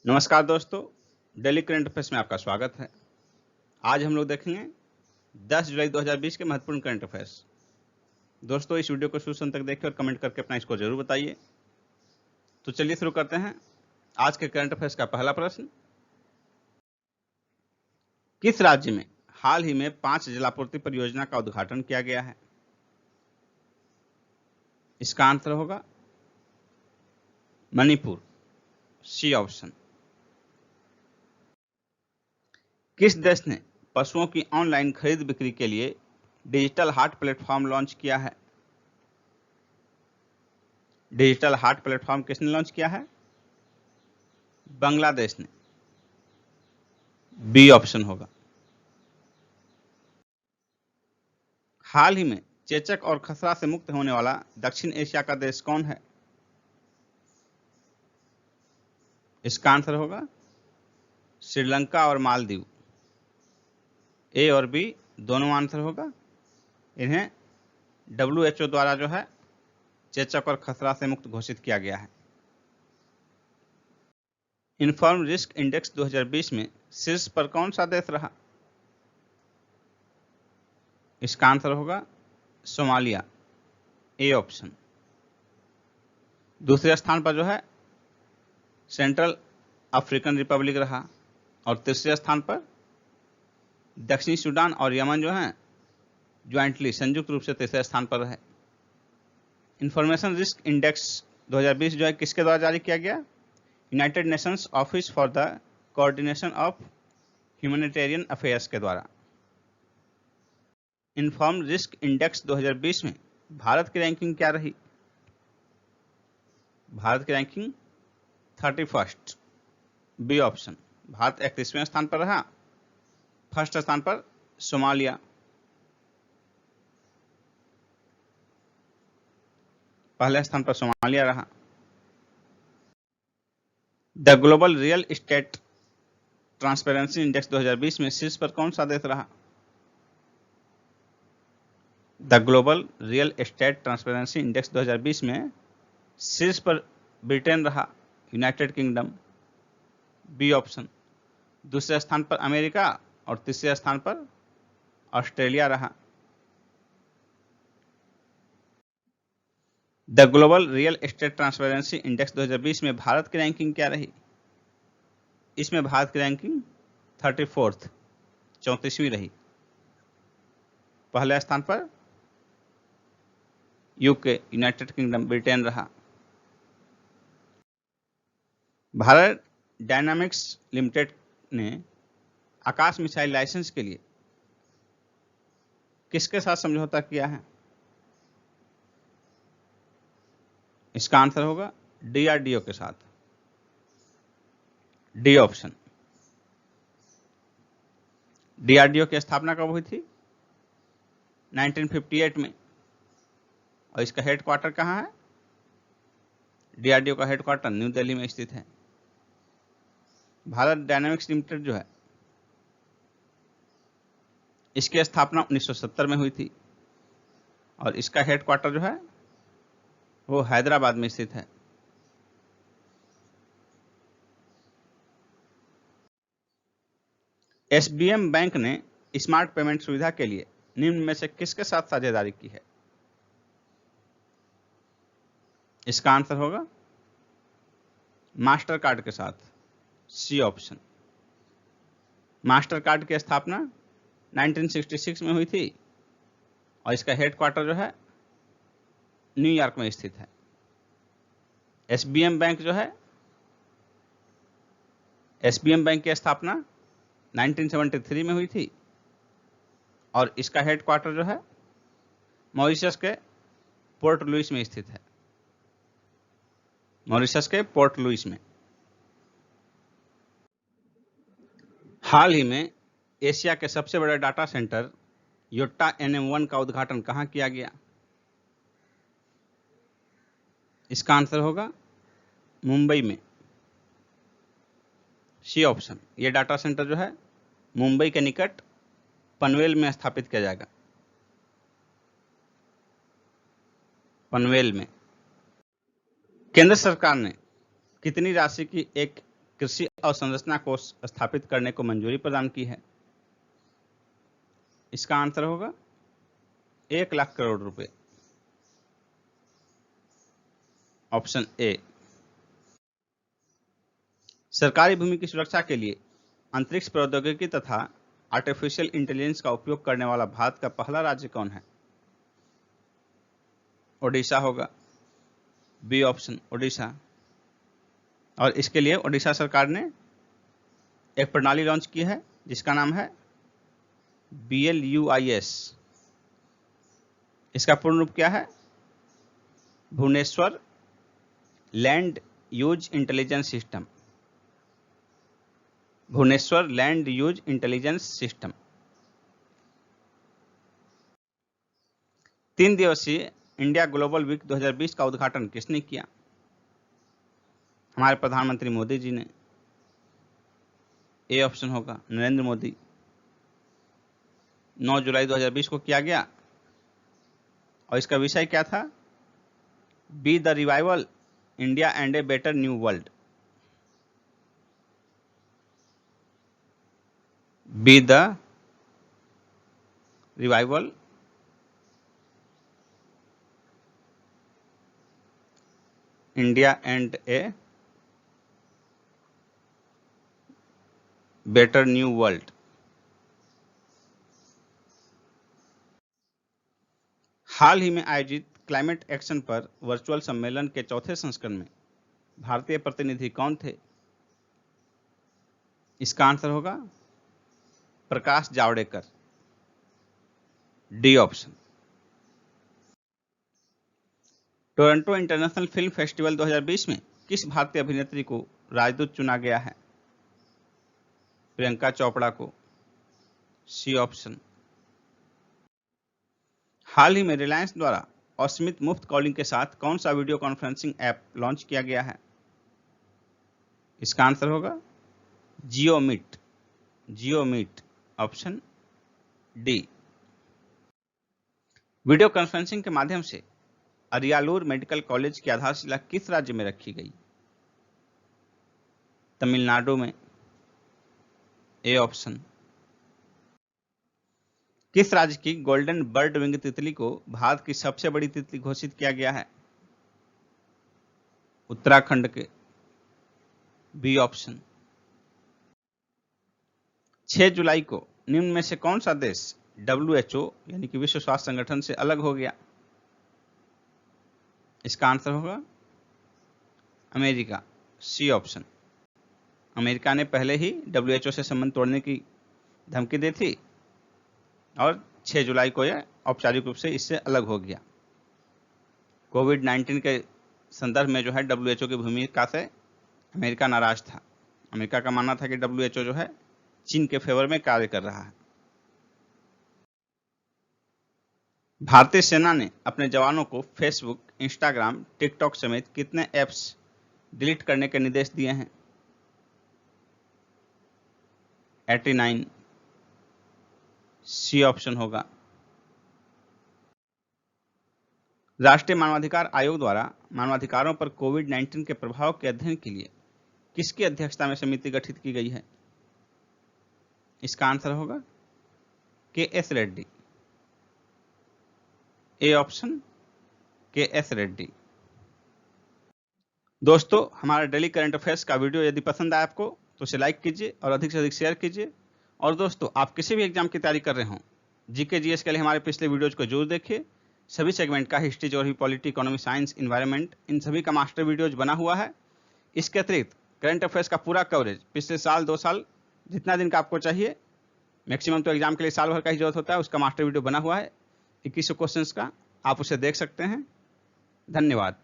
नमस्कार दोस्तों, daily current affairs में आपका स्वागत है। आज हम लोग देखेंगे 10 जुलाई 2020 के महत्वपूर्ण करंट अफेयर्स। दोस्तों, इस वीडियो को शुरू से अंत तक देखें और कमेंट करके अपना स्कोर जरूर बताइए। तो चलिए शुरू करते हैं। आज के करंट अफेयर्स का पहला प्रश्न, किस राज्य में हाल ही में 5 जलापूर्ति परियोजना का उद्घाटन किया गया है? इसका आंसर होगा मणिपुर, सी ऑप्शन। किस देश ने पशुओं की ऑनलाइन खरीद बिक्री के लिए डिजिटल हाट प्लेटफॉर्म लॉन्च किया है? डिजिटल हाट प्लेटफॉर्म किसने लॉन्च किया है? बांग्लादेश ने, बी ऑप्शन होगा। हाल ही में चेचक और खसरा से मुक्त होने वाला दक्षिण एशिया का देश कौन है? इसका आंसर होगा श्रीलंका और मालदीव। ए और बी दोनों आंसर होगा। इन्हें WHO द्वारा जो है चेचक और खसरा से मुक्त घोषित किया गया है। इन्फॉर्म रिस्क इंडेक्स 2020 में शीर्ष पर कौन सा देश रहा? इसका आंसर होगा सोमालिया, ए ऑप्शन। दूसरे स्थान पर जो है सेंट्रल अफ्रीकन रिपब्लिक रहा और तीसरे स्थान पर दक्षिणी सूडान और यमन जो है ज्वाइंटली संयुक्त रूप से तीसरे स्थान पर है। इंफॉर्मेशन रिस्क इंडेक्स 2020 जो है किसके द्वारा जारी किया गया? United Nations office for the coordination of humanitarian affairs के द्वारा। इन्फॉर्म रिस्क इंडेक्स 2020 में भारत की रैंकिंग क्या रही? भारत की रैंकिंग 31, बी ऑप्शन। भारत 31वें स्थान पर रहा। फर्स्ट स्थान पर सोमालिया, पहले स्थान पर सोमालिया रहा। The global real estate transparency index 2020 में शीर्ष पर कौन सा देश रहा? The global real estate transparency index 2020 में शीर्ष पर ब्रिटेन रहा, यूनाइटेड किंगडम, बी ऑप्शन। दूसरे स्थान पर अमेरिका और तीसरे स्थान पर ऑस्ट्रेलिया रहा। The global real estate transparency index 2020 में भारत की रैंकिंग क्या रही? इसमें भारत की रैंकिंग 34th, 34वीं रही। पहले स्थान पर यूके, यूनाइटेड किंगडम, ब्रिटेन रहा। भारत डायनामिक्स लिमिटेड ने आकाश मिसाइल लाइसेंस के लिए किसके साथ समझौता किया है? इसका आंसर होगा DRDO के साथ, डी ऑप्शन। DRDO की स्थापना कब हुई थी? 1958 में। और इसका हेडक्वार्टर कहाँ है? DRDO का हेडक्वार्टर न्यू दिल्ली में स्थित है। भारत डायनामिक्स लिमिटेड जो है इसकी स्थापना 1970 में हुई थी और इसका हेडक्वार्टर जो है वो हैदराबाद में स्थित है। SBM बैंक ने स्मार्ट पेमेंट सुविधा के लिए निम्न में से किसके साथ साझेदारी की है? इसका आंसर होगा मास्टर कार्ड के साथ, सी ऑप्शन। मास्टर कार्ड की स्थापना 1966 में हुई थी और इसका हेडक्वार्टर जो है न्यूयॉर्क में स्थित है। SBM बैंक जो है, SBM बैंक की स्थापना 1973 में हुई थी और इसका हेडक्वार्टर जो है मॉरिशस के पोर्ट लुइस में स्थित है। मॉरिशस के पोर्ट लुइस में। हाल ही में एशिया के सबसे बड़े डाटा सेंटर योट्टा NM1 का उद्घाटन कहां किया गया? इसका आंसर होगा मुंबई में, सी ऑप्शन। यह डाटा सेंटर जो है मुंबई के निकट पनवेल में स्थापित किया जाएगा, पनवेल में। केंद्र सरकार ने कितनी राशि की एक कृषि अवसंरचना कोष स्थापित करने को मंजूरी प्रदान की है? इसका आंसर होगा 1,00,000 करोड़ रुपए। Option A. सरकारी भूमि की सुरक्षा के लिए अंतरिक्ष प्रौद्योगिकी तथा आर्टिफिशियल इंटेलिजेंस का उपयोग करने वाला भारत का पहला राज्य कौन है? ओडिशा होगा। B option Odisha. और इसके लिए ओडिशा सरकार ने एक प्रणाली लॉन्च की है जिसका नाम है BLUIS। इसका पूर्ण रूप क्या है? Bhubaneswar land use intelligence system. Bhubaneswar land use intelligence system. 3 दिवसीय इंडिया ग्लोबल वीक 2020 का उद्घाटन किसने किया? हमारे प्रधानमंत्री मोदी जी ने। ए ऑप्शन होगा नरेंद्र मोदी। 9 जुलाई 2020 को किया गया और इसका विषय क्या था? Be the revival India and a better new world. Be the revival India and a better new world. हाल ही में आयोजित क्लाइमेट एक्शन पर वर्चुअल सम्मेलन के चौथे संस्करण में भारतीय प्रतिनिधि कौन थे? इसका आंसर होगा Prakash Javadekar. D option. Toronto international film festival 2020 में किस भारतीय अभिनेत्री को राजदूत चुना गया है? प्रियंका चोपड़ा को। C option. हाल ही में रिलायंस द्वारा असीमित मुफ्त कॉलिंग के साथ कौन सा वीडियो कॉन्फ्रेंसिंग ऐप लॉन्च किया गया है? इसका आंसर होगा Jio meet. Jio meet. Option D. Video conferencing के माध्यम से अरियालूर मेडिकल कॉलेज की आधारशिला किस राज्य में रखी गई? तमिलनाडु में। A option. किस राज्य की गोल्डन बर्ड विंग तितली को भारत की सबसे बड़ी तितली घोषित किया गया है? उत्तराखंड के। B option. 6 जुलाई को निम्न में से कौन सा देश WHO यानी कि विश्व स्वास्थ्य संगठन से अलग हो गया? इसका आंसर होगा अमेरिका। C option. अमेरिका ने पहले ही WHO से संबंध तोड़ने की धमकी दी थी और 6 जुलाई को यह औपचारिक रूप से इससे अलग हो गया। कोविड-19 के संदर्भ में जो है WHO की भूमिका से अमेरिका नाराज था। अमेरिका का मानना था कि WHO जो है चीन के फेवर में कार्य कर रहा है। भारतीय सेना ने अपने जवानों को फेसबुक, इंस्टाग्राम, टिकटॉक समेत कितने ऐप्स डिलीट करने के निर्देश दिए हैं? 89। सी ऑप्शन होगा। राष्ट्रीय मानवाधिकार आयोग द्वारा मानवाधिकारों पर कोविड-19 के प्रभाव के अध्ययन के लिए किसकी अध्यक्षता में समिति गठित की गई है? इसका आंसर होगा KS Reddy. A option KS Reddy. दोस्तों, हमारा डेली करंट अफेयर्स का वीडियो यदि पसंद आए आपको तो उसे लाइक कीजिए और अधिक से अधिक शेयर कीजिए। और दोस्तों, आप किसी भी एग्जाम की तैयारी कर रहे हों, जीके जीएस के लिए हमारे पिछले वीडियोज को जरूर देखिए। सभी सेगमेंट का history, geography, polity, economy, science, environment, इन सभी का मास्टर वीडियोज बना हुआ है। इसके अतिरिक्त करंट अफेयर्स का पूरा कवरेज पिछले साल, 2 साल, जितना दिन का आपको चाहिए, मैक्सिमम तो एग्जाम के लिए साल भर का ही जरूरत होता है, उसका मास्टर वीडियो बना हुआ है 2100 क्वेश्चंस का। आप उसे देख सकते हैं। धन्यवाद।